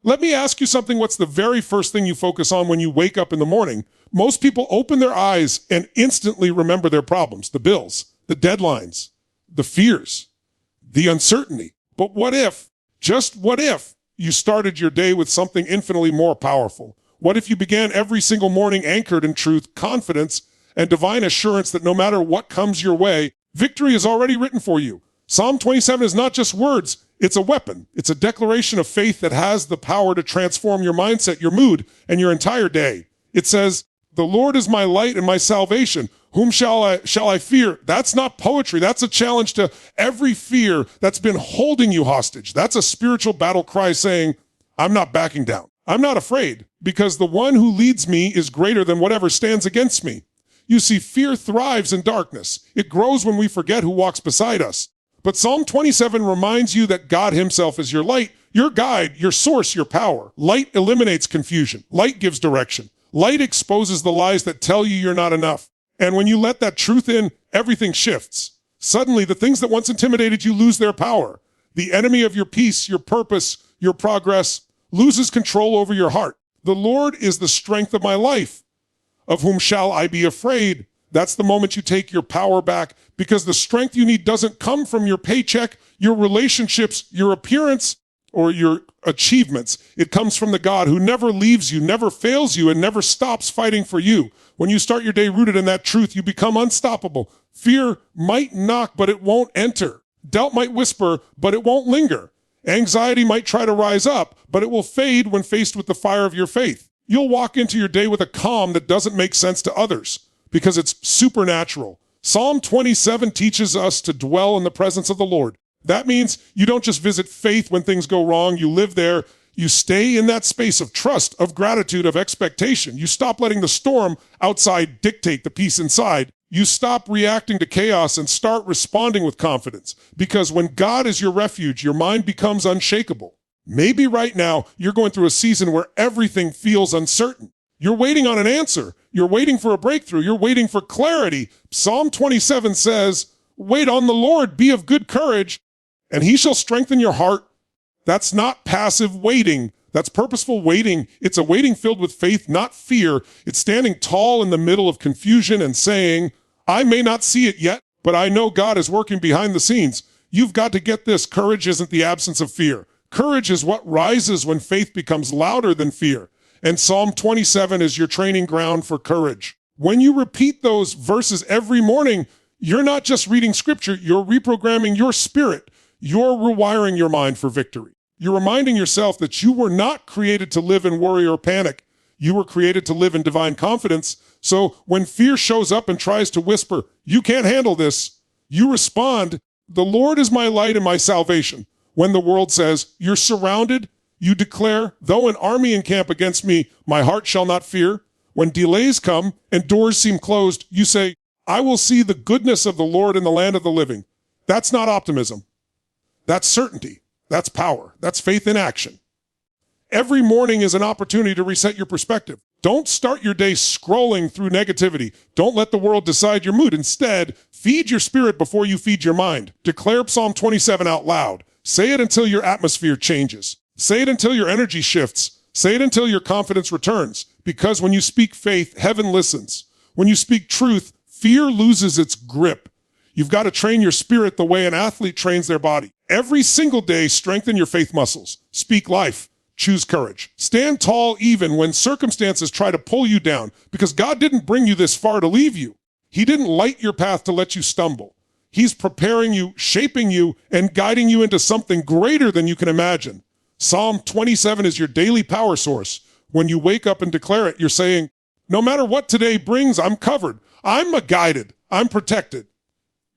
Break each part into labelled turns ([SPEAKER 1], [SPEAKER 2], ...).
[SPEAKER 1] Let me ask you something. What's the very first thing you focus on when you wake up in the morning? Most people open their eyes and instantly remember their problems, the bills, the deadlines, the fears, the uncertainty. But what if, just what if, you started your day with something infinitely more powerful? What if you began every single morning anchored in truth, confidence, and divine assurance that no matter what comes your way, victory is already written for you? Psalm 27 is not just words, it's a weapon. It's a declaration of faith that has the power to transform your mindset, your mood, and your entire day. It says, "The Lord is my light and my salvation. Whom shall I fear?" That's not poetry. That's a challenge to every fear that's been holding you hostage. That's a spiritual battle cry saying, I'm not backing down. I'm not afraid, because the one who leads me is greater than whatever stands against me. You see, fear thrives in darkness. It grows when we forget who walks beside us. But Psalm 27 reminds you that God himself is your light, your guide, your source, your power. Light eliminates confusion. Light gives direction. Light exposes the lies that tell you you're not enough. And when you let that truth in, everything shifts. Suddenly, the things that once intimidated you lose their power. The enemy of your peace, your purpose, your progress loses control over your heart. The Lord is the strength of my life. Of whom shall I be afraid? That's the moment you take your power back, because the strength you need doesn't come from your paycheck, your relationships, your appearance, or your achievements. It comes from the God who never leaves you, never fails you, and never stops fighting for you. When you start your day rooted in that truth, you become unstoppable. Fear might knock, but it won't enter. Doubt might whisper, but it won't linger. Anxiety might try to rise up, but it will fade when faced with the fire of your faith. You'll walk into your day with a calm that doesn't make sense to others, because it's supernatural. Psalm 27 teaches us to dwell in the presence of the Lord. That means you don't just visit faith when things go wrong. You live there. You stay in that space of trust, of gratitude, of expectation. You stop letting the storm outside dictate the peace inside. You stop reacting to chaos and start responding with confidence. Because when God is your refuge, your mind becomes unshakable. Maybe right now you're going through a season where everything feels uncertain. You're waiting on an answer. You're waiting for a breakthrough. You're waiting for clarity. Psalm 27 says, wait on the Lord, be of good courage, and he shall strengthen your heart. That's not passive waiting. That's purposeful waiting. It's a waiting filled with faith, not fear. It's standing tall in the middle of confusion and saying, I may not see it yet, but I know God is working behind the scenes. You've got to get this. Courage isn't the absence of fear. Courage is what rises when faith becomes louder than fear. And Psalm 27 is your training ground for courage. When you repeat those verses every morning, you're not just reading scripture, you're reprogramming your spirit. You're rewiring your mind for victory. You're reminding yourself that you were not created to live in worry or panic. You were created to live in divine confidence. So when fear shows up and tries to whisper, you can't handle this, you respond, the Lord is my light and my salvation. When the world says, you're surrounded, you declare, though an army encamp against me, my heart shall not fear. When delays come and doors seem closed, you say, I will see the goodness of the Lord in the land of the living. That's not optimism. That's certainty. That's power. That's faith in action. Every morning is an opportunity to reset your perspective. Don't start your day scrolling through negativity. Don't let the world decide your mood. Instead, feed your spirit before you feed your mind. Declare Psalm 27 out loud. Say it until your atmosphere changes. Say it until your energy shifts. Say it until your confidence returns. Because when you speak faith, heaven listens. When you speak truth, fear loses its grip. You've got to train your spirit the way an athlete trains their body. Every single day, strengthen your faith muscles. Speak life. Choose courage. Stand tall even when circumstances try to pull you down, because God didn't bring you this far to leave you. He didn't light your path to let you stumble. He's preparing you, shaping you, and guiding you into something greater than you can imagine. Psalm 27 is your daily power source. When you wake up and declare it, you're saying, no matter what today brings, I'm covered. I'm guided. I'm protected.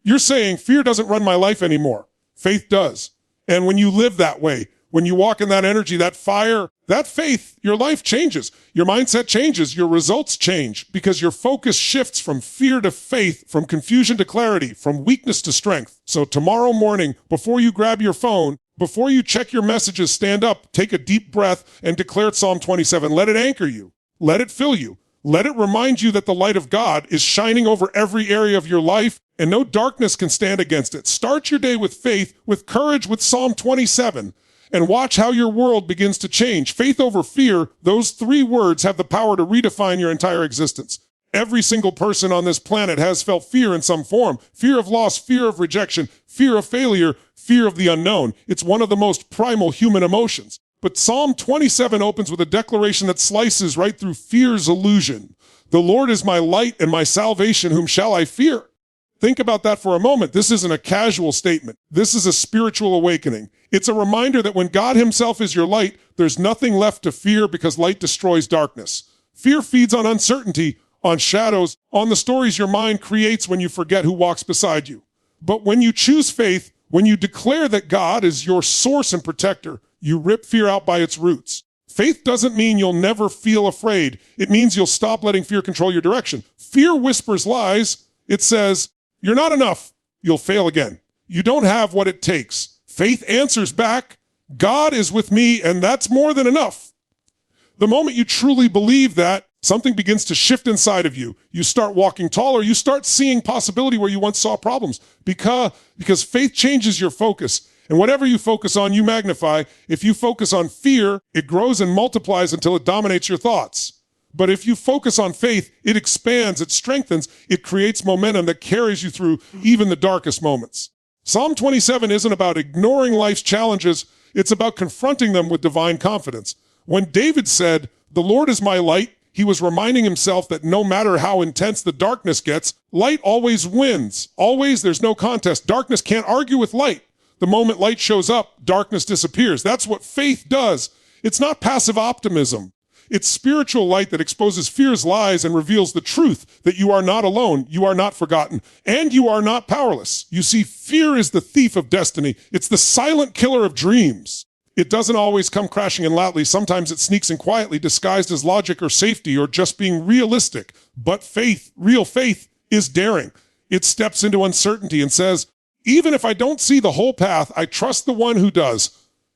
[SPEAKER 1] You're saying fear doesn't run my life anymore. Faith does. And when you live that way, when you walk in that energy, that fire, that faith, your life changes. Your mindset changes. Your results change because your focus shifts from fear to faith, from confusion to clarity, from weakness to strength. So tomorrow morning, before you grab your phone, before you check your messages, stand up, take a deep breath, and declare Psalm 27. Let it anchor you. Let it fill you. Let it remind you that the light of God is shining over every area of your life, and no darkness can stand against it. Start your day with faith, with courage, with Psalm 27. and watch how your world begins to change. Faith over fear, those three words have the power to redefine your entire existence. Every single person on this planet has felt fear in some form. Fear of loss, fear of rejection, fear of failure, fear of the unknown. It's one of the most primal human emotions. But Psalm 27 opens with a declaration that slices right through fear's illusion. The Lord is my light and my salvation, whom shall I fear? Think about that for a moment. This isn't a casual statement. This is a spiritual awakening. It's a reminder that when God himself is your light, there's nothing left to fear because light destroys darkness. Fear feeds on uncertainty, on shadows, on the stories your mind creates when you forget who walks beside you. But when you choose faith, when you declare that God is your source and protector, you rip fear out by its roots. Faith doesn't mean you'll never feel afraid. It means you'll stop letting fear control your direction. Fear whispers lies. It says, you're not enough. You'll fail again. You don't have what it takes. Faith answers back, God is with me, and that's more than enough. The moment you truly believe that, something begins to shift inside of you. You start walking taller. You start seeing possibility where you once saw problems because faith changes your focus. And whatever you focus on, you magnify. If you focus on fear, it grows and multiplies until it dominates your thoughts. But if you focus on faith, it expands, it strengthens, it creates momentum that carries you through even the darkest moments. Psalm 27 isn't about ignoring life's challenges. It's about confronting them with divine confidence. When David said, "The Lord is my light," he was reminding himself that no matter how intense the darkness gets, light always wins. Always, there's no contest. Darkness can't argue with light. The moment light shows up, darkness disappears. That's what faith does. It's not passive optimism. It's spiritual light that exposes fear's lies and reveals the truth that you are not alone, you are not forgotten, and you are not powerless. You see, fear is the thief of destiny. It's the silent killer of dreams. It doesn't always come crashing in loudly. Sometimes it sneaks in quietly, disguised as logic or safety or just being realistic. But faith, real faith, is daring. It steps into uncertainty and says, even if I don't see the whole path, I trust the one who does.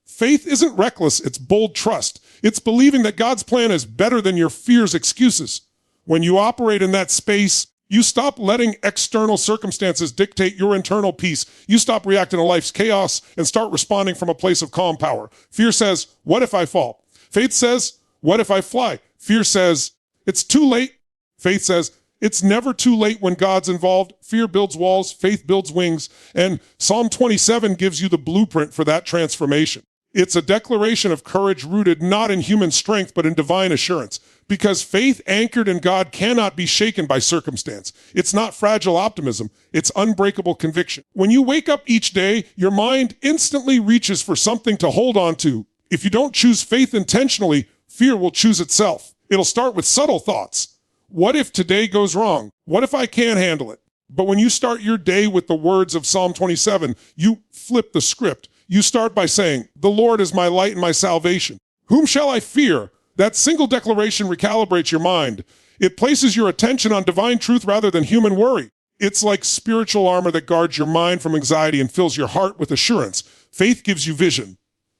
[SPEAKER 1] Faith isn't reckless, it's bold trust. It's believing that God's plan is better than your fear's excuses. When you operate in that space, you stop letting external circumstances dictate your internal peace. You stop reacting to life's chaos and start responding from a place of calm power. Fear says, what if I fall? Faith says, what if I fly? Fear says, it's too late. Faith says, it's never too late when God's involved. Fear builds walls, faith builds wings, and Psalm 27 gives you the blueprint for that transformation. It's a declaration of courage rooted not in human strength, but in divine assurance. Because faith anchored in God cannot be shaken by circumstance. It's not fragile optimism. It's unbreakable conviction. When you wake up each day, your mind instantly reaches for something to hold on to. If you don't choose faith intentionally, fear will choose itself. It'll start with subtle thoughts. What if today goes wrong? What if I can't handle it? But when you start your day with the words of Psalm 27, you flip the script. You start by saying, the Lord is my light and my salvation. Whom shall I fear? That single declaration recalibrates your mind. It places your attention on divine truth rather than human worry. It's like spiritual armor that guards your mind from anxiety and fills your heart with assurance. Faith gives you vision.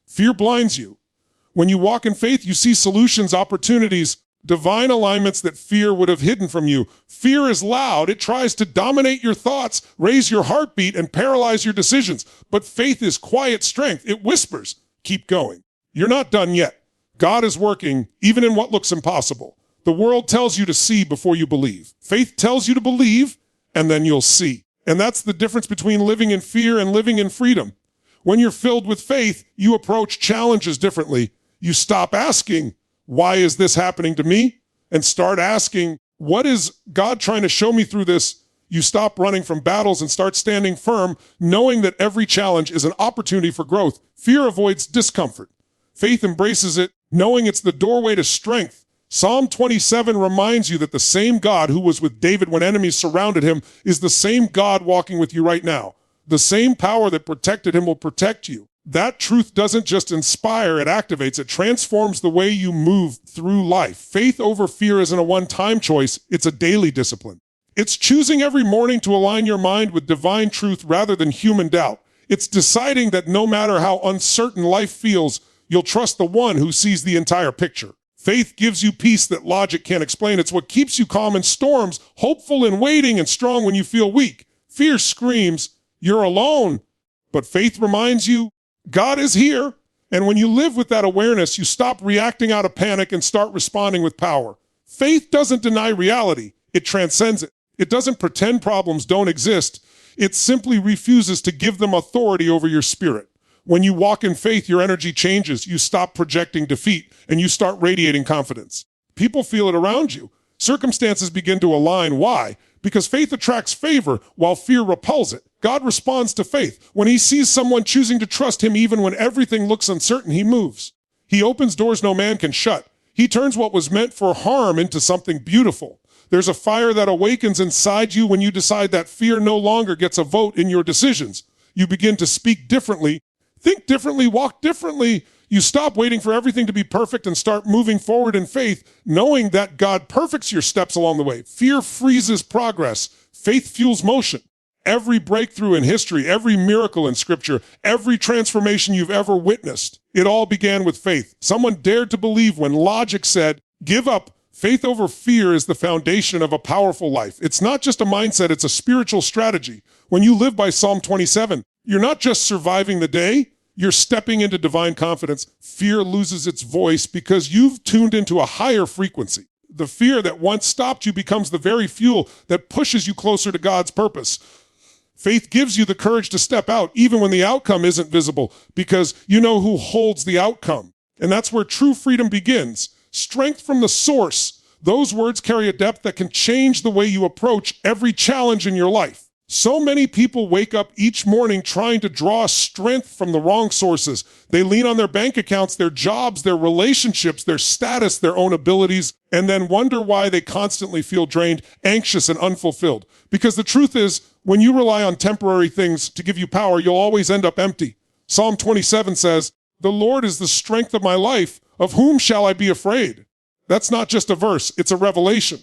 [SPEAKER 1] Fear blinds you. When you walk in faith, you see solutions, opportunities, divine alignments that fear would have hidden from you. Fear is loud. It tries to dominate your thoughts, raise your heartbeat, and paralyze your decisions. But faith is quiet strength. It whispers, keep going. You're not done yet. God is working, even in what looks impossible. The world tells you to see before you believe. Faith tells you to believe, and then you'll see. And that's the difference between living in fear and living in freedom. When you're filled with faith, you approach challenges differently. You stop asking, why is this happening to me? And start asking, what is God trying to show me through this? You stop running from battles and start standing firm, knowing that every challenge is an opportunity for growth. Fear avoids discomfort. Faith embraces it, knowing it's the doorway to strength. Psalm 27 reminds you that the same God who was with David when enemies surrounded him is the same God walking with you right now. The same power that protected him will protect you. That truth doesn't just inspire, it activates, it transforms the way you move through life. Faith over fear isn't a one-time choice, it's a daily discipline. It's choosing every morning to align your mind with divine truth rather than human doubt. It's deciding that no matter how uncertain life feels, you'll trust the one who sees the entire picture. Faith gives you peace that logic can't explain. It's what keeps you calm in storms, hopeful in waiting, and strong when you feel weak. Fear screams, you're alone. But faith reminds you, God is here, And when you live with that awareness, you stop reacting out of panic and start responding with power. Faith doesn't deny reality. It transcends it. It doesn't pretend problems don't exist. It simply refuses to give them authority over your spirit. When you walk in faith, your energy changes. You stop projecting defeat and you start radiating confidence. People feel it around you. Circumstances begin to align. Why? Because faith attracts favor while fear repels it. God responds to faith. When he sees someone choosing to trust him even when everything looks uncertain, he moves. He opens doors no man can shut. He turns what was meant for harm into something beautiful. There's a fire that awakens inside you when you decide that fear no longer gets a vote in your decisions. You begin to speak differently, think differently, walk differently. You stop waiting for everything to be perfect and start moving forward in faith, knowing that God perfects your steps along the way. Fear freezes progress. Faith fuels motion. Every breakthrough in history, every miracle in scripture, every transformation you've ever witnessed, it all began with faith. Someone dared to believe when logic said, give up. Faith over fear is the foundation of a powerful life. It's not just a mindset, it's a spiritual strategy. When you live by Psalm 27, you're not just surviving the day, you're stepping into divine confidence. Fear loses its voice because you've tuned into a higher frequency. The fear that once stopped you becomes the very fuel that pushes you closer to God's purpose. Faith gives you the courage to step out even when the outcome isn't visible because you know who holds the outcome. And that's where true freedom begins. Strength from the source. Those words carry a depth that can change the way you approach every challenge in your life. So many people wake up each morning trying to draw strength from the wrong sources. They lean on their bank accounts, their jobs, their relationships, their status, their own abilities, and then wonder why they constantly feel drained, anxious, and unfulfilled. Because the truth is, when you rely on temporary things to give you power, you'll always end up empty. Psalm 27 says, "The Lord is the strength of my life. Of whom shall I be afraid?" That's not just a verse, it's a revelation.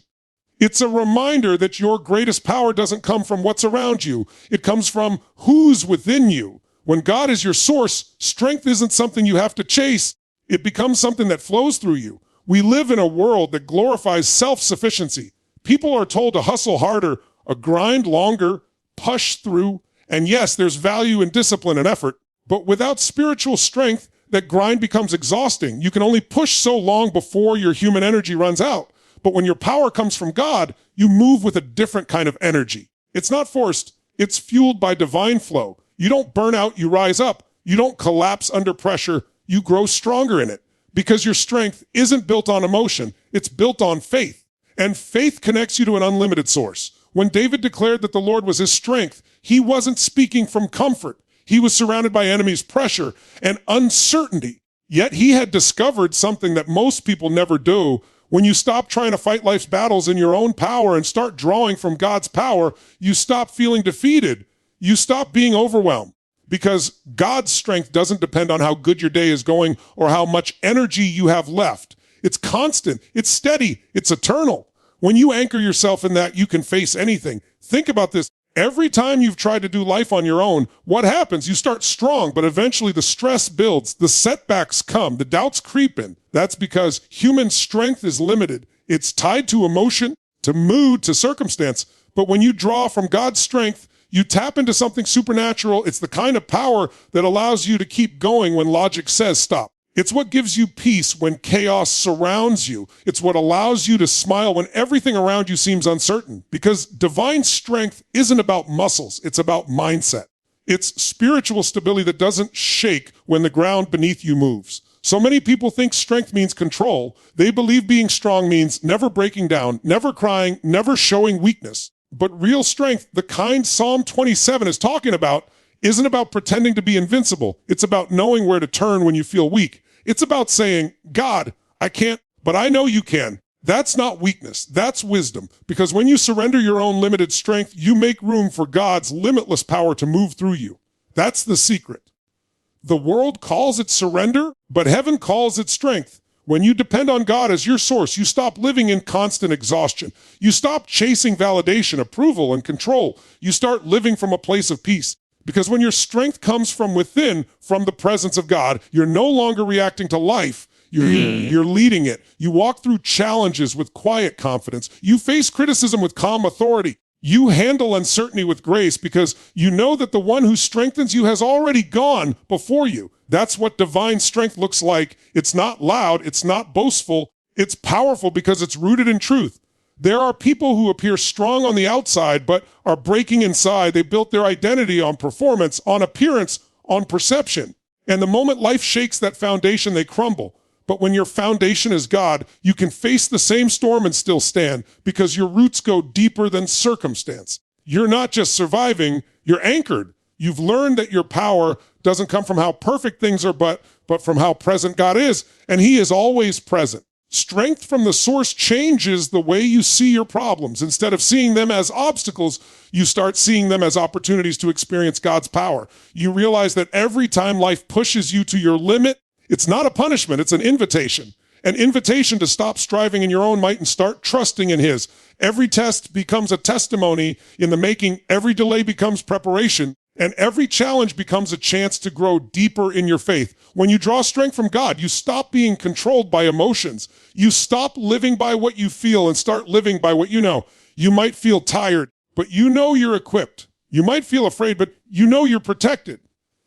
[SPEAKER 1] It's a reminder that your greatest power doesn't come from what's around you. It comes from who's within you. When God is your source, strength isn't something you have to chase. It becomes something that flows through you. We live in a world that glorifies self-sufficiency. People are told to hustle harder, grind longer, push through. And yes, there's value in discipline and effort. But without spiritual strength, that grind becomes exhausting. You can only push so long before your human energy runs out. But when your power comes from God, you move with a different kind of energy. It's not forced. It's fueled by divine flow. You don't burn out, you rise up. You don't collapse under pressure. You grow stronger in it because your strength isn't built on emotion. It's built on faith. And faith connects you to an unlimited source. When David declared that the Lord was his strength, he wasn't speaking from comfort. He was surrounded by enemies' pressure and uncertainty. Yet he had discovered something that most people never do. When you stop trying to fight life's battles in your own power and start drawing from God's power, you stop feeling defeated. You stop being overwhelmed because God's strength doesn't depend on how good your day is going or how much energy you have left. It's constant, it's steady, it's eternal. When you anchor yourself in that, you can face anything. Think about this. Every time you've tried to do life on your own, what happens? You start strong, but eventually the stress builds, the setbacks come, the doubts creep in. That's because human strength is limited. It's tied to emotion, to mood, to circumstance. But when you draw from God's strength, you tap into something supernatural. It's the kind of power that allows you to keep going when logic says stop. It's what gives you peace when chaos surrounds you. It's what allows you to smile when everything around you seems uncertain. Because divine strength isn't about muscles, it's about mindset. It's spiritual stability that doesn't shake when the ground beneath you moves. So many people think strength means control. They believe being strong means never breaking down, never crying, never showing weakness. But real strength, the kind Psalm 27 is talking about, isn't about pretending to be invincible. It's about knowing where to turn when you feel weak. It's about saying, God, I can't, but I know you can. That's not weakness. That's wisdom. Because when you surrender your own limited strength, you make room for God's limitless power to move through you. That's the secret. The world calls it surrender, but heaven calls it strength. When you depend on God as your source, you stop living in constant exhaustion. You stop chasing validation, approval, and control. You start living from a place of peace. Because when your strength comes from within, from the presence of God, you're no longer reacting to life. You're leading it. You walk through challenges with quiet confidence. You face criticism with calm authority. You handle uncertainty with grace because you know that the one who strengthens you has already gone before you. That's what divine strength looks like. It's not loud. It's not boastful. It's powerful because it's rooted in truth. There are people who appear strong on the outside, but are breaking inside. They built their identity on performance, on appearance, on perception. And the moment life shakes that foundation, they crumble. But when your foundation is God, you can face the same storm and still stand because your roots go deeper than circumstance. You're not just surviving, you're anchored. You've learned that your power doesn't come from how perfect things are, but from how present God is. And He is always present. Strength from the source changes the way you see your problems. Instead of seeing them as obstacles, you start seeing them as opportunities to experience God's power. You realize that every time life pushes you to your limit, it's not a punishment, it's an invitation. An invitation to stop striving in your own might and start trusting in His. Every test becomes a testimony in the making. Every delay becomes preparation. And every challenge becomes a chance to grow deeper in your faith. When you draw strength from God, you stop being controlled by emotions. You stop living by what you feel and start living by what you know. You might feel tired, but you know you're equipped. You might feel afraid, but you know you're protected.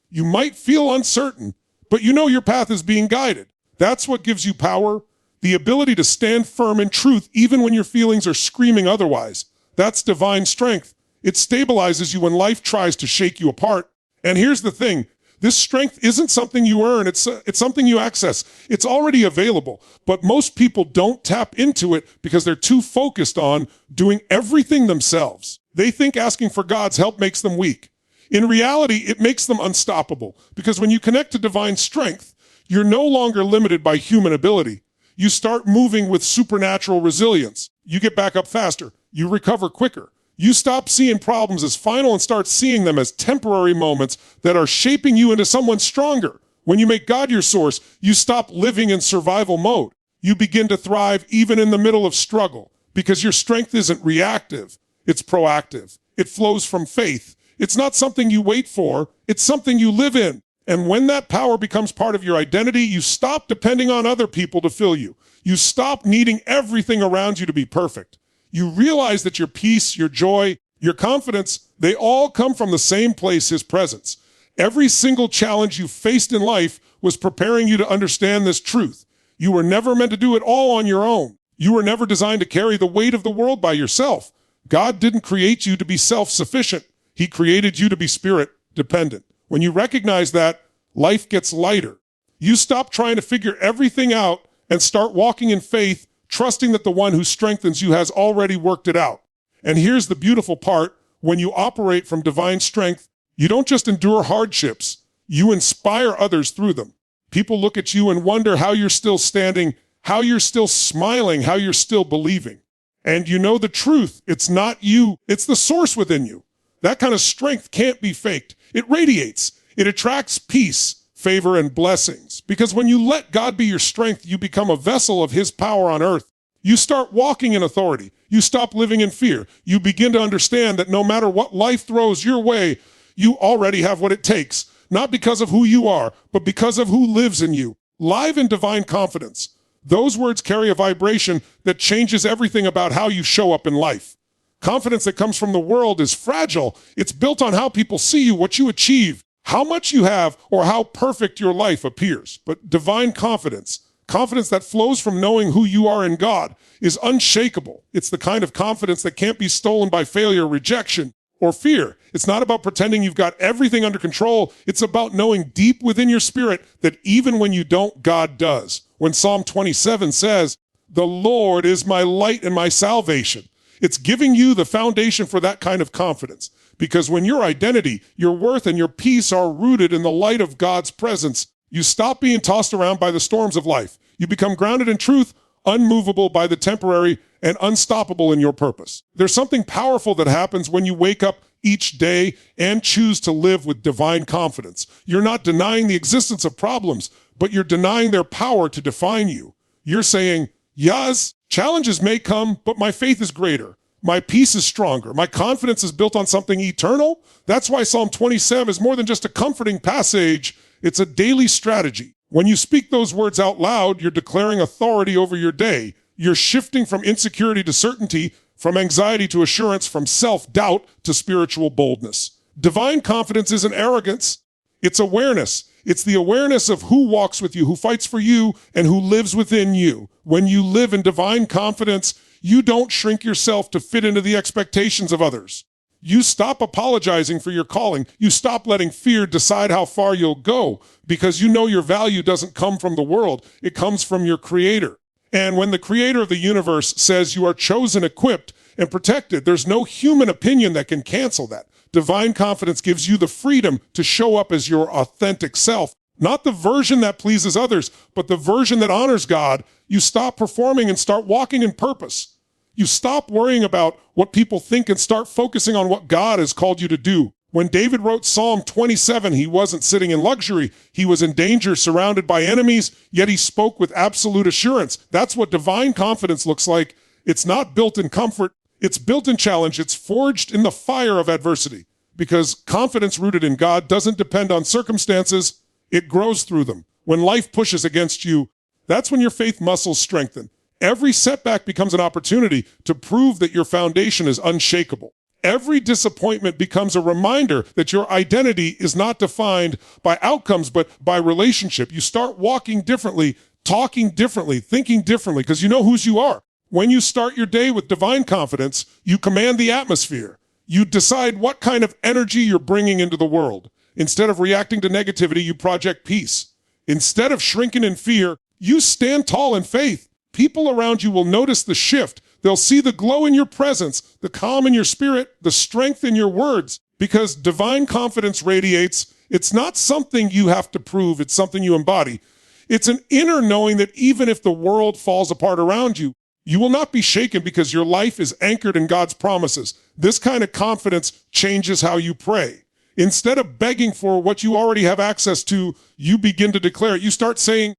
[SPEAKER 1] You might feel uncertain, but you know your path is being guided. That's what gives you power, the ability to stand firm in truth even when your feelings are screaming otherwise. That's divine strength. It stabilizes you when life tries to shake you apart. And here's the thing. This strength isn't something you earn. It's something you access. It's already available. But most people don't tap into it because they're too focused on doing everything themselves. They think asking for God's help makes them weak. In reality, it makes them unstoppable because when you connect to divine strength, you're no longer limited by human ability. You start moving with supernatural resilience. You get back up faster. You recover quicker. You stop seeing problems as final and start seeing them as temporary moments that are shaping you into someone stronger. When you make God your source, you stop living in survival mode. You begin to thrive even in the middle of struggle because your strength isn't reactive. It's proactive. It flows from faith. It's not something you wait for. It's something you live in. And when that power becomes part of your identity, you stop depending on other people to fill you. You stop needing everything around you to be perfect. You realize that your peace, your joy, your confidence, they all come from the same place, His presence. Every single challenge you faced in life was preparing you to understand this truth. You were never meant to do it all on your own. You were never designed to carry the weight of the world by yourself. God didn't create you to be self-sufficient. He created you to be spirit-dependent. When you recognize that, life gets lighter. You stop trying to figure everything out and start walking in faith, trusting that the one who strengthens you has already worked it out. And here's the beautiful part. When you operate from divine strength, you don't just endure hardships, you inspire others through them. People look at you and wonder how you're still standing, how you're still smiling, how you're still believing. And you know the truth. It's not you. It's the source within you. That kind of strength can't be faked. It radiates. It attracts peace, favor, and blessings. Because when you let God be your strength, you become a vessel of His power on earth. You start walking in authority. You stop living in fear. You begin to understand that no matter what life throws your way, you already have what it takes. Not because of who you are, but because of who lives in you. Live in divine confidence. Those words carry a vibration that changes everything about how you show up in life. Confidence that comes from the world is fragile. It's built on how people see you, what you achieve, how much you have, or how perfect your life appears. But divine confidence, confidence that flows from knowing who you are in God, is unshakable. It's the kind of confidence that can't be stolen by failure, rejection, or fear. It's not about pretending you've got everything under control. It's about knowing deep within your spirit that even when you don't, God does. When Psalm 27 says, "The Lord is my light and my salvation," it's giving you the foundation for that kind of confidence. Because when your identity, your worth, and your peace are rooted in the light of God's presence, you stop being tossed around by the storms of life. You become grounded in truth, unmovable by the temporary, and unstoppable in your purpose. There's something powerful that happens when you wake up each day and choose to live with divine confidence. You're not denying the existence of problems, but you're denying their power to define you. You're saying, yes, challenges may come, but my faith is greater. My peace is stronger. My confidence is built on something eternal. That's why Psalm 27 is more than just a comforting passage. It's a daily strategy. When you speak those words out loud, you're declaring authority over your day. You're shifting from insecurity to certainty, from anxiety to assurance, from self-doubt to spiritual boldness. Divine confidence isn't arrogance, it's awareness. It's the awareness of who walks with you, who fights for you, and who lives within you. When you live in divine confidence, you don't shrink yourself to fit into the expectations of others. You stop apologizing for your calling. You stop letting fear decide how far you'll go, because you know your value doesn't come from the world. It comes from your Creator. And when the Creator of the universe says you are chosen, equipped, and protected, there's no human opinion that can cancel that. Divine confidence gives you the freedom to show up as your authentic self, not the version that pleases others, but the version that honors God. You stop performing and start walking in purpose. You stop worrying about what people think and start focusing on what God has called you to do. When David wrote Psalm 27, he wasn't sitting in luxury. He was in danger, surrounded by enemies, yet he spoke with absolute assurance. That's what divine confidence looks like. It's not built in comfort. It's built in challenge. It's forged in the fire of adversity, because confidence rooted in God doesn't depend on circumstances. It grows through them. When life pushes against you, that's when your faith muscles strengthen. Every setback becomes an opportunity to prove that your foundation is unshakable. Every disappointment becomes a reminder that your identity is not defined by outcomes, but by relationship. You start walking differently, talking differently, thinking differently, because you know whose you are. When you start your day with divine confidence, you command the atmosphere. You decide what kind of energy you're bringing into the world. Instead of reacting to negativity, you project peace. Instead of shrinking in fear, you stand tall in faith. People around you will notice the shift. They'll see the glow in your presence, the calm in your spirit, the strength in your words, because divine confidence radiates. It's not something you have to prove. It's something you embody. It's an inner knowing that even if the world falls apart around you, you will not be shaken because your life is anchored in God's promises. This kind of confidence changes how you pray. Instead of begging for what you already have access to, you begin to declare it. You start saying,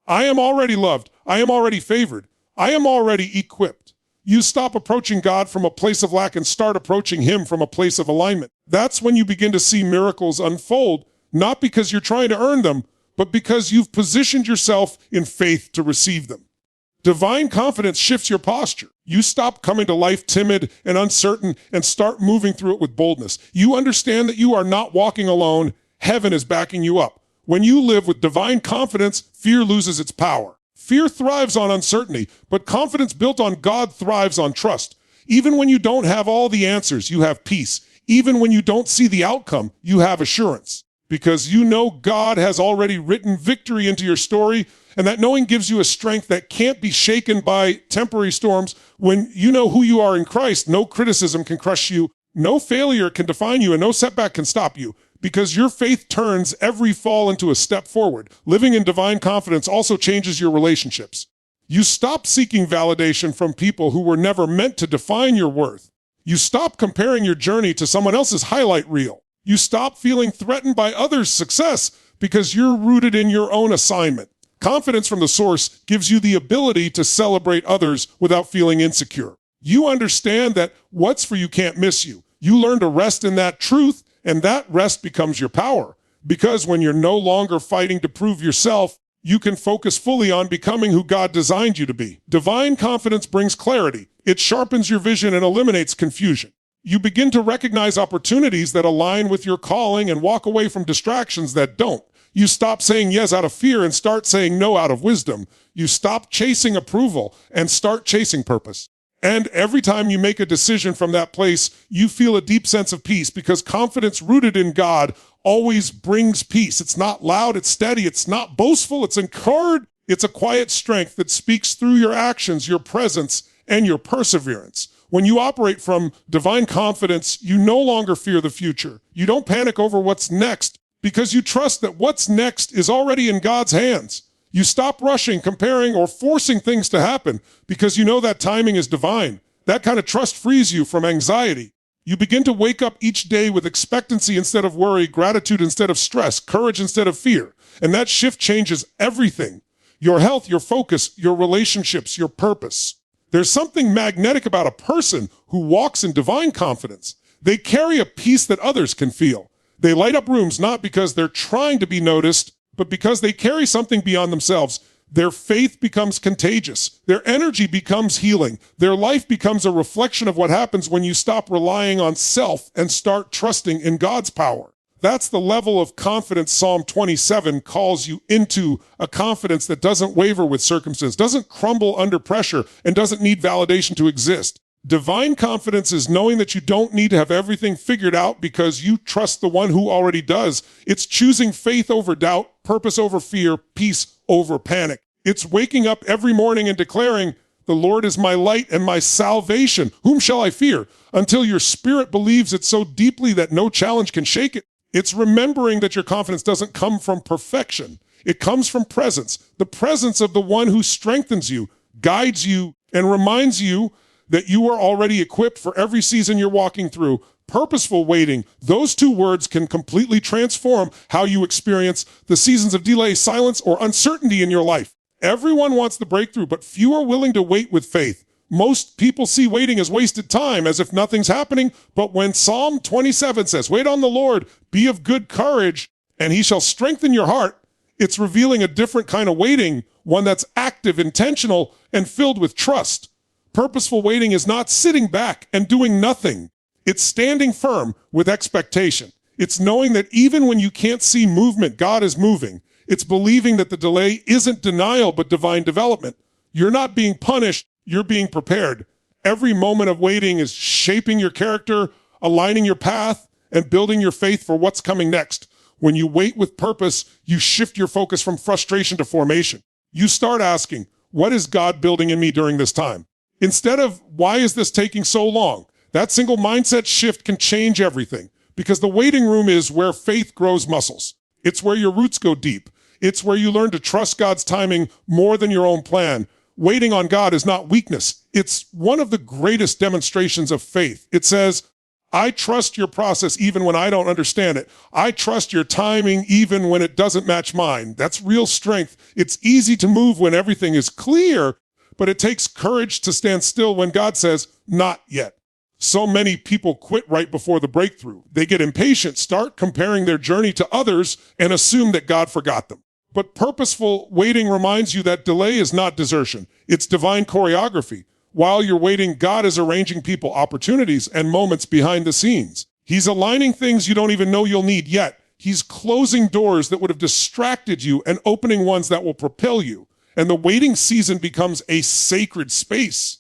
[SPEAKER 1] I am already loved. I am already favored. I am already equipped. You stop approaching God from a place of lack and start approaching Him from a place of alignment. That's when you begin to see miracles unfold, not because you're trying to earn them, but because you've positioned yourself in faith to receive them. Divine confidence shifts your posture. You stop coming to life timid and uncertain and start moving through it with boldness. You understand that you are not walking alone. Heaven is backing you up. When you live with divine confidence, fear loses its power. Fear thrives on uncertainty, but confidence built on God thrives on trust. Even when you don't have all the answers, you have peace. Even when you don't see the outcome, you have assurance. Because you know God has already written victory into your story, and that knowing gives you a strength that can't be shaken by temporary storms. When you know who you are in Christ, no criticism can crush you, no failure can define you, and no setback can stop you. Because your faith turns every fall into a step forward. Living in divine confidence also changes your relationships. You stop seeking validation from people who were never meant to define your worth. You stop comparing your journey to someone else's highlight reel. You stop feeling threatened by others' success because you're rooted in your own assignment. Confidence from the source gives you the ability to celebrate others without feeling insecure. You understand that what's for you can't miss you. You learn to rest in that truth, and that rest becomes your power. Because when you're no longer fighting to prove yourself, you can focus fully on becoming who God designed you to be. Divine confidence brings clarity. It sharpens your vision and eliminates confusion. You begin to recognize opportunities that align with your calling and walk away from distractions that don't. You stop saying yes out of fear and start saying no out of wisdom. You stop chasing approval and start chasing purpose. And every time you make a decision from that place, you feel a deep sense of peace, because confidence rooted in God always brings peace. It's not loud, it's steady, it's not boastful, it's encouraged. It's a quiet strength that speaks through your actions, your presence, and your perseverance. When you operate from divine confidence, you no longer fear the future. You don't panic over what's next, because you trust that what's next is already in God's hands. You stop rushing, comparing, or forcing things to happen because you know that timing is divine. That kind of trust frees you from anxiety. You begin to wake up each day with expectancy instead of worry, gratitude instead of stress, courage instead of fear. And that shift changes everything. Your health, your focus, your relationships, your purpose. There's something magnetic about a person who walks in divine confidence. They carry a peace that others can feel. They light up rooms not because they're trying to be noticed, but because they carry something beyond themselves. Their faith becomes contagious. Their energy becomes healing. Their life becomes a reflection of what happens when you stop relying on self and start trusting in God's power. That's the level of confidence Psalm 27 calls you into, a confidence that doesn't waver with circumstance, doesn't crumble under pressure, and doesn't need validation to exist. Divine confidence is knowing that you don't need to have everything figured out because you trust the one who already does. It's choosing faith over doubt, purpose over fear, peace over panic. It's waking up every morning and declaring, "The Lord is my light and my salvation. Whom shall I fear?" Until your spirit believes it so deeply that no challenge can shake it. It's remembering that your confidence doesn't come from perfection. It comes from presence, the presence of the one who strengthens you, guides you, and reminds you that you are already equipped for every season you're walking through. Purposeful waiting, those two words can completely transform how you experience the seasons of delay, silence, or uncertainty in your life. Everyone wants the breakthrough, but few are willing to wait with faith. Most people see waiting as wasted time, as if nothing's happening. But when Psalm 27 says, "Wait on the Lord, be of good courage, and he shall strengthen your heart," it's revealing a different kind of waiting, one that's active, intentional, and filled with trust. Purposeful waiting is not sitting back and doing nothing. It's standing firm with expectation. It's knowing that even when you can't see movement, God is moving. It's believing that the delay isn't denial, but divine development. You're not being punished, you're being prepared. Every moment of waiting is shaping your character, aligning your path, and building your faith for what's coming next. When you wait with purpose, you shift your focus from frustration to formation. You start asking, what is God building in me during this time? Instead of, why is this taking so long? That single mindset shift can change everything, because the waiting room is where faith grows muscles. It's where your roots go deep. It's where you learn to trust God's timing more than your own plan. Waiting on God is not weakness. It's one of the greatest demonstrations of faith. It says, I trust your process even when I don't understand it. I trust your timing even when it doesn't match mine. That's real strength. It's easy to move when everything is clear, but it takes courage to stand still when God says, not yet. So many people quit right before the breakthrough. They get impatient, start comparing their journey to others, and assume that God forgot them. But purposeful waiting reminds you that delay is not desertion. It's divine choreography. While you're waiting, God is arranging people, opportunities, and moments behind the scenes. He's aligning things you don't even know you'll need yet. He's closing doors that would have distracted you and opening ones that will propel you. And the waiting season becomes a sacred space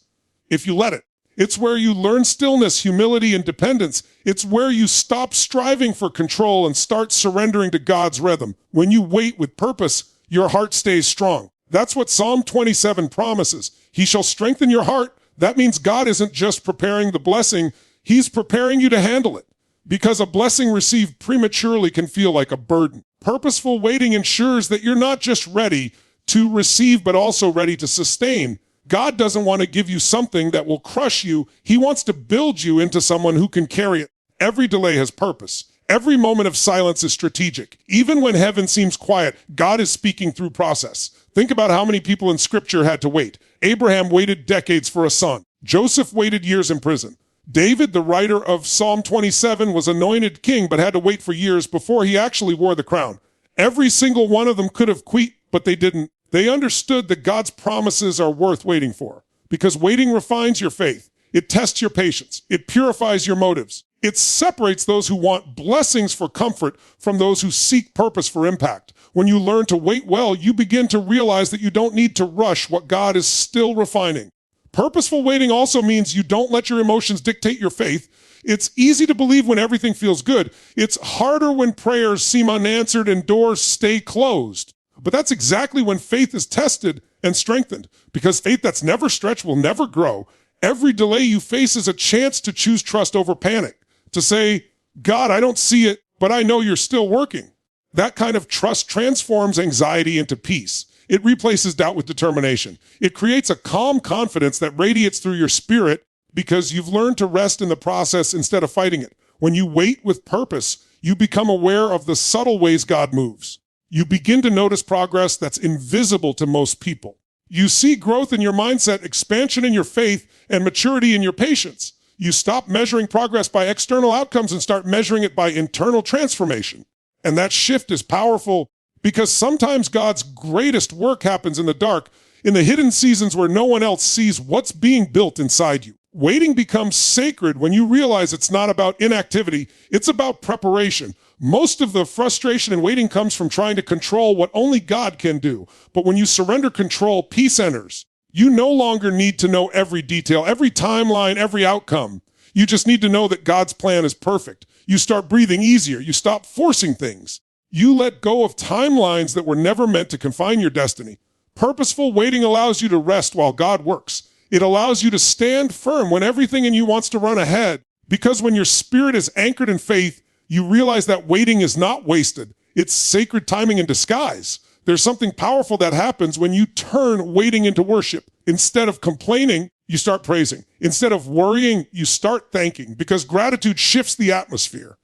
[SPEAKER 1] if you let it. It's where you learn stillness, humility, and dependence. It's where you stop striving for control and start surrendering to God's rhythm. When you wait with purpose, your heart stays strong. That's what Psalm 27 promises. He shall strengthen your heart. That means God isn't just preparing the blessing, he's preparing you to handle it. Because a blessing received prematurely can feel like a burden. Purposeful waiting ensures that you're not just ready to receive, but also ready to sustain. God doesn't want to give you something that will crush you. He wants to build you into someone who can carry it. Every delay has purpose. Every moment of silence is strategic. Even when heaven seems quiet, God is speaking through process. Think about how many people in Scripture had to wait. Abraham waited decades for a son. Joseph waited years in prison. David, the writer of Psalm 27, was anointed king, but had to wait for years before he actually wore the crown. Every single one of them could have quit, but they didn't. They understood that God's promises are worth waiting for, because waiting refines your faith. It tests your patience. It purifies your motives. It separates those who want blessings for comfort from those who seek purpose for impact. When you learn to wait well, you begin to realize that you don't need to rush what God is still refining. Purposeful waiting also means you don't let your emotions dictate your faith. It's easy to believe when everything feels good. It's harder when prayers seem unanswered and doors stay closed. But that's exactly when faith is tested and strengthened, because faith that's never stretched will never grow. Every delay you face is a chance to choose trust over panic, to say, God, I don't see it, but I know you're still working. That kind of trust transforms anxiety into peace. It replaces doubt with determination. It creates a calm confidence that radiates through your spirit because you've learned to rest in the process instead of fighting it. When you wait with purpose, you become aware of the subtle ways God moves. You begin to notice progress that's invisible to most people. You see growth in your mindset, expansion in your faith, and maturity in your patience. You stop measuring progress by external outcomes and start measuring it by internal transformation. And that shift is powerful Because sometimes God's greatest work happens in the dark, in the hidden seasons where no one else sees what's being built inside you. Waiting becomes sacred when you realize it's not about inactivity, it's about preparation. Most of the frustration in waiting comes from trying to control what only God can do. But when you surrender control, peace enters. You no longer need to know every detail, every timeline, every outcome. You just need to know that God's plan is perfect. You start breathing easier. You stop forcing things. You let go of timelines that were never meant to confine your destiny. Purposeful waiting allows you to rest while God works. It allows you to stand firm when everything in you wants to run ahead. Because when your spirit is anchored in faith, you realize that waiting is not wasted. It's sacred timing in disguise. There's something powerful that happens when you turn waiting into worship. Instead of complaining, you start praising. Instead of worrying, you start thanking, because gratitude shifts the atmosphere.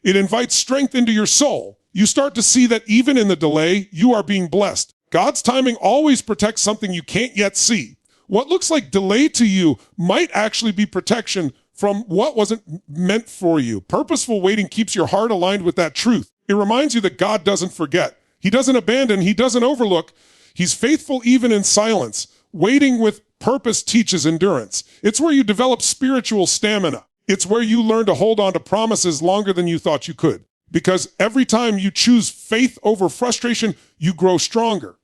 [SPEAKER 1] It invites strength into your soul. You start to see that even in the delay, you are being blessed. God's timing always protects something you can't yet see. What looks like delay to you might actually be protection from what wasn't meant for you. Purposeful waiting keeps your heart aligned with that truth. It reminds you that God doesn't forget. He doesn't abandon. He doesn't overlook. He's faithful even in silence. Waiting with purpose teaches endurance. It's where you develop spiritual stamina. It's where you learn to hold on to promises longer than you thought you could. Because every time you choose faith over frustration, you grow stronger.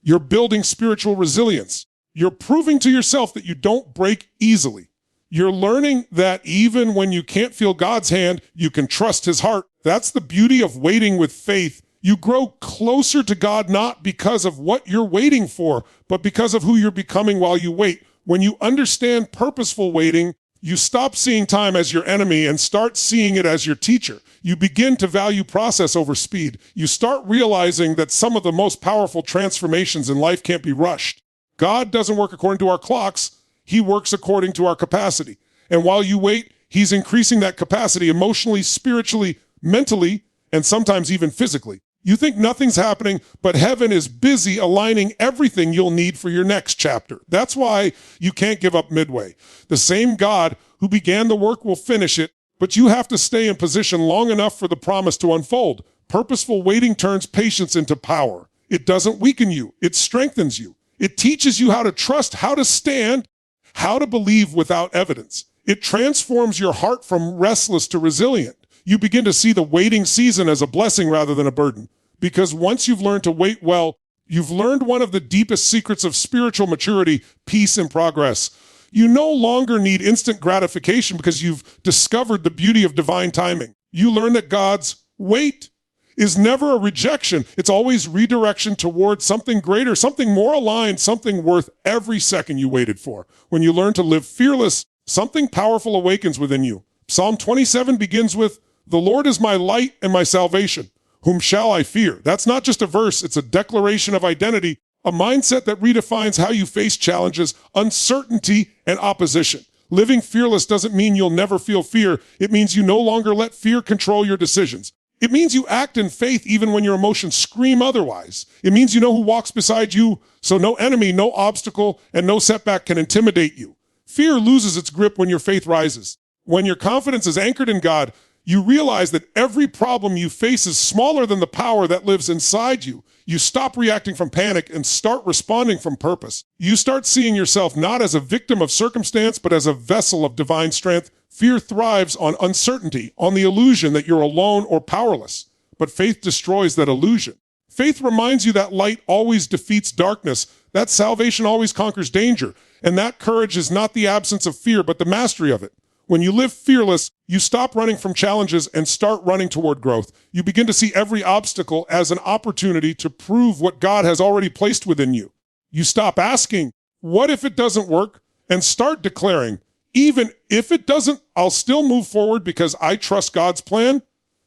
[SPEAKER 1] You're building spiritual resilience. You're proving to yourself that you don't break easily. You're learning that even when you can't feel God's hand, you can trust his heart. That's the beauty of waiting with faith. You grow closer to God not because of what you're waiting for, but because of who you're becoming while you wait. When you understand purposeful waiting, you stop seeing time as your enemy and start seeing it as your teacher. You begin to value process over speed. You start realizing that some of the most powerful transformations in life can't be rushed. God doesn't work according to our clocks. He works according to our capacity. And while you wait, he's increasing that capacity emotionally, spiritually, mentally, and sometimes even physically. You think nothing's happening, but heaven is busy aligning everything you'll need for your next chapter. That's why you can't give up midway. The same God who began the work will finish it, but you have to stay in position long enough for the promise to unfold. Purposeful waiting turns patience into power. It doesn't weaken you. It strengthens you. It teaches you how to trust, how to stand, how to believe without evidence. It transforms your heart from restless to resilient. You begin to see the waiting season as a blessing rather than a burden. Because once you've learned to wait well, you've learned one of the deepest secrets of spiritual maturity, peace and progress. You no longer need instant gratification because you've discovered the beauty of divine timing. You learn that God's wait is never a rejection. It's always redirection towards something greater, something more aligned, something worth every second you waited for. When you learn to live fearless, something powerful awakens within you. Psalm 27 begins with, "The Lord is my light and my salvation. Whom shall I fear?" That's not just a verse, it's a declaration of identity, a mindset that redefines how you face challenges, uncertainty, and opposition. Living fearless doesn't mean you'll never feel fear. It means you no longer let fear control your decisions. It means you act in faith even when your emotions scream otherwise. It means you know who walks beside you, so no enemy, no obstacle, and no setback can intimidate you. Fear loses its grip when your faith rises. When your confidence is anchored in God, you realize that every problem you face is smaller than the power that lives inside you. You stop reacting from panic and start responding from purpose. You start seeing yourself not as a victim of circumstance, but as a vessel of divine strength. Fear thrives on uncertainty, on the illusion that you're alone or powerless. But faith destroys that illusion. Faith reminds you that light always defeats darkness, that salvation always conquers danger, and that courage is not the absence of fear, but the mastery of it. When you live fearless, you stop running from challenges and start running toward growth. You begin to see every obstacle as an opportunity to prove what God has already placed within you. You stop asking, "What if it doesn't work?" and start declaring, "Even if it doesn't, I'll still move forward because I trust God's plan."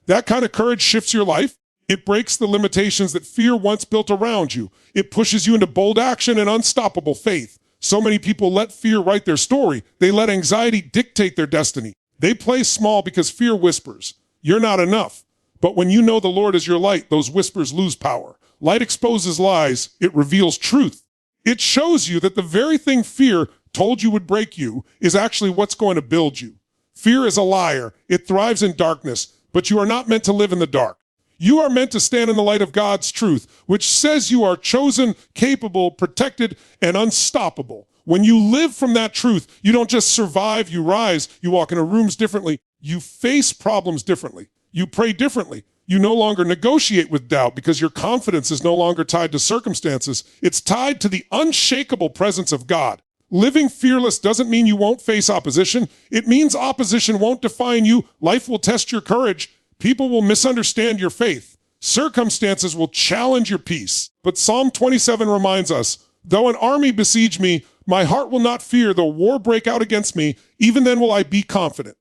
[SPEAKER 1] That kind of courage shifts your life. It breaks the limitations that fear once built around you. It pushes you into bold action and unstoppable faith. So many people let fear write their story. They let anxiety dictate their destiny. They play small because fear whispers, "You're not enough." But when you know the Lord is your light, those whispers lose power. Light exposes lies. It reveals truth. It shows you that the very thing fear told you would break you is actually what's going to build you. Fear is a liar. It thrives in darkness, but you are not meant to live in the dark. You are meant to stand in the light of God's truth, which says you are chosen, capable, protected, and unstoppable. When you live from that truth, you don't just survive, you rise. You walk into rooms differently. You face problems differently. You pray differently. You no longer negotiate with doubt because your confidence is no longer tied to circumstances. It's tied to the unshakable presence of God. Living fearless doesn't mean you won't face opposition. It means opposition won't define you. Life will test your courage. People will misunderstand your faith. Circumstances will challenge your peace. But Psalm 27 reminds us, though an army besiege me, my heart will not fear. Though war break out against me, even then will I be confident.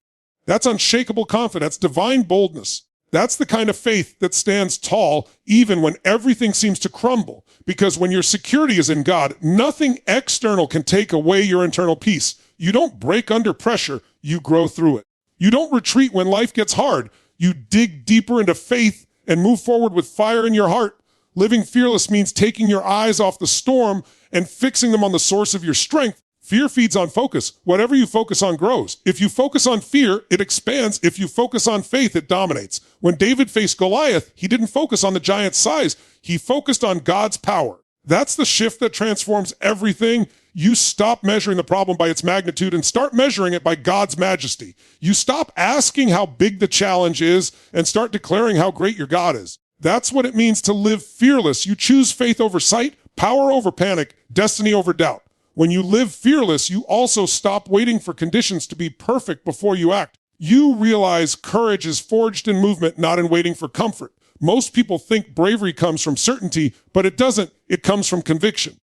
[SPEAKER 1] That's unshakable confidence, divine boldness. That's the kind of faith that stands tall even when everything seems to crumble. Because when your security is in God, nothing external can take away your internal peace. You don't break under pressure, you grow through it. You don't retreat when life gets hard. You dig deeper into faith and move forward with fire in your heart. Living fearless means taking your eyes off the storm and fixing them on the source of your strength. Fear feeds on focus. Whatever you focus on grows. If you focus on fear, it expands. If you focus on faith, it dominates. When David faced Goliath, he didn't focus on the giant's size. He focused on God's power. That's the shift that transforms everything. You stop measuring the problem by its magnitude and start measuring it by God's majesty. You stop asking how big the challenge is and start declaring how great your God is. That's what it means to live fearless. You choose faith over sight, power over panic, destiny over doubt. When you live fearless, you also stop waiting for conditions to be perfect before you act. You realize courage is forged in movement, not in waiting for comfort. Most people think bravery comes from certainty, but it doesn't. It comes from conviction.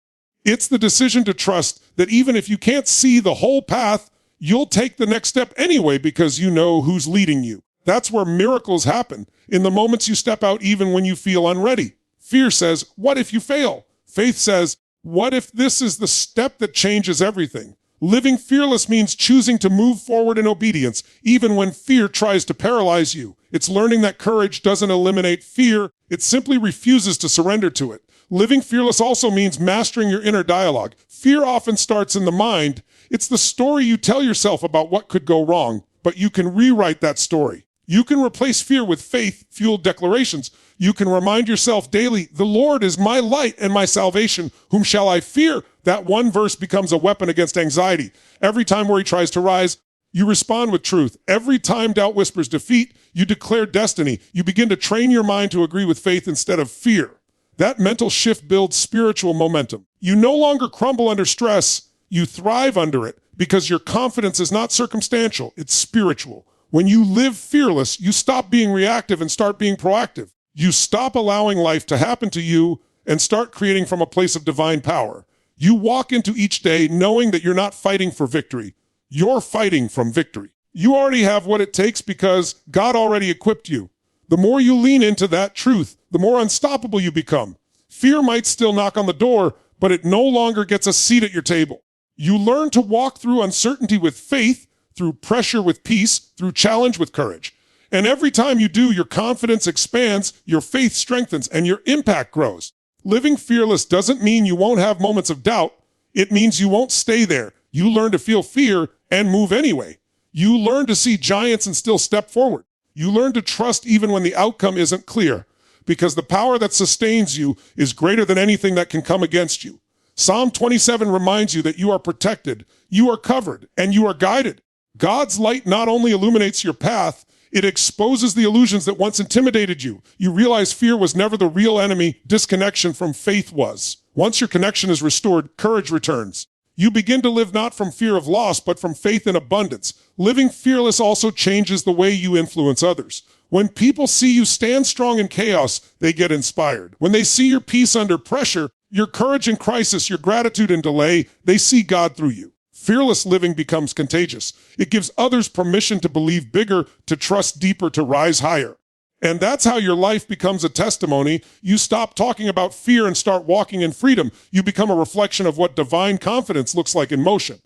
[SPEAKER 1] It's the decision to trust that even if you can't see the whole path, you'll take the next step anyway because you know who's leading you. That's where miracles happen, in the moments you step out even when you feel unready. Fear says, what if you fail? Faith says, what if this is the step that changes everything? Living fearless means choosing to move forward in obedience, even when fear tries to paralyze you. It's learning that courage doesn't eliminate fear. It simply refuses to surrender to it. Living fearless also means mastering your inner dialogue. Fear often starts in the mind. It's the story you tell yourself about what could go wrong, but you can rewrite that story. You can replace fear with faith-fueled declarations. You can remind yourself daily, the Lord is my light and my salvation. Whom shall I fear? That one verse becomes a weapon against anxiety. Every time worry tries to rise, you respond with truth. Every time doubt whispers defeat, you declare destiny. You begin to train your mind to agree with faith instead of fear. That mental shift builds spiritual momentum. You no longer crumble under stress. You thrive under it because your confidence is not circumstantial. It's spiritual. When you live fearless, you stop being reactive and start being proactive. You stop allowing life to happen to you and start creating from a place of divine power. You walk into each day knowing that you're not fighting for victory. You're fighting from victory. You already have what it takes because God already equipped you. The more you lean into that truth, the more unstoppable you become. Fear might still knock on the door, but it no longer gets a seat at your table. You learn to walk through uncertainty with faith, through pressure with peace, through challenge with courage. And every time you do, your confidence expands, your faith strengthens, and your impact grows. Living fearless doesn't mean you won't have moments of doubt. It means you won't stay there. You learn to feel fear and move anyway. You learn to see giants and still step forward. You learn to trust even when the outcome isn't clear, because the power that sustains you is greater than anything that can come against you. Psalm 27 reminds you that you are protected, you are covered, and you are guided. God's light not only illuminates your path, it exposes the illusions that once intimidated you. You realize fear was never the real enemy, disconnection from faith was. Once your connection is restored, courage returns. You begin to live not from fear of loss, but from faith in abundance. Living fearless also changes the way you influence others. When people see you stand strong in chaos, they get inspired. When they see your peace under pressure, your courage in crisis, your gratitude in delay, they see God through you. Fearless living becomes contagious. It gives others permission to believe bigger, to trust deeper, to rise higher. And that's how your life becomes a testimony. You stop talking about fear and start walking in freedom. You become a reflection of what divine confidence looks like in motion.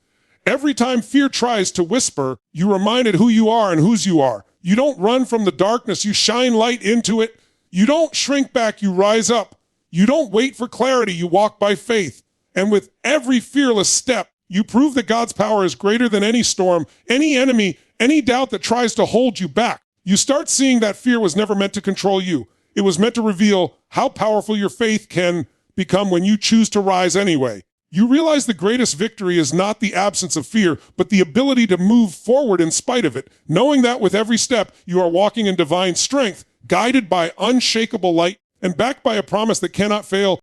[SPEAKER 1] Every time fear tries to whisper, you're reminded who you are and whose you are. You don't run from the darkness, you shine light into it. You don't shrink back, you rise up. You don't wait for clarity, you walk by faith. And with every fearless step, you prove that God's power is greater than any storm, any enemy, any doubt that tries to hold you back. You start seeing that fear was never meant to control you. It was meant to reveal how powerful your faith can become when you choose to rise anyway. You realize the greatest victory is not the absence of fear, but the ability to move forward in spite of it, knowing that with every step you are walking in divine strength, guided by unshakable light, and backed by a promise that cannot fail.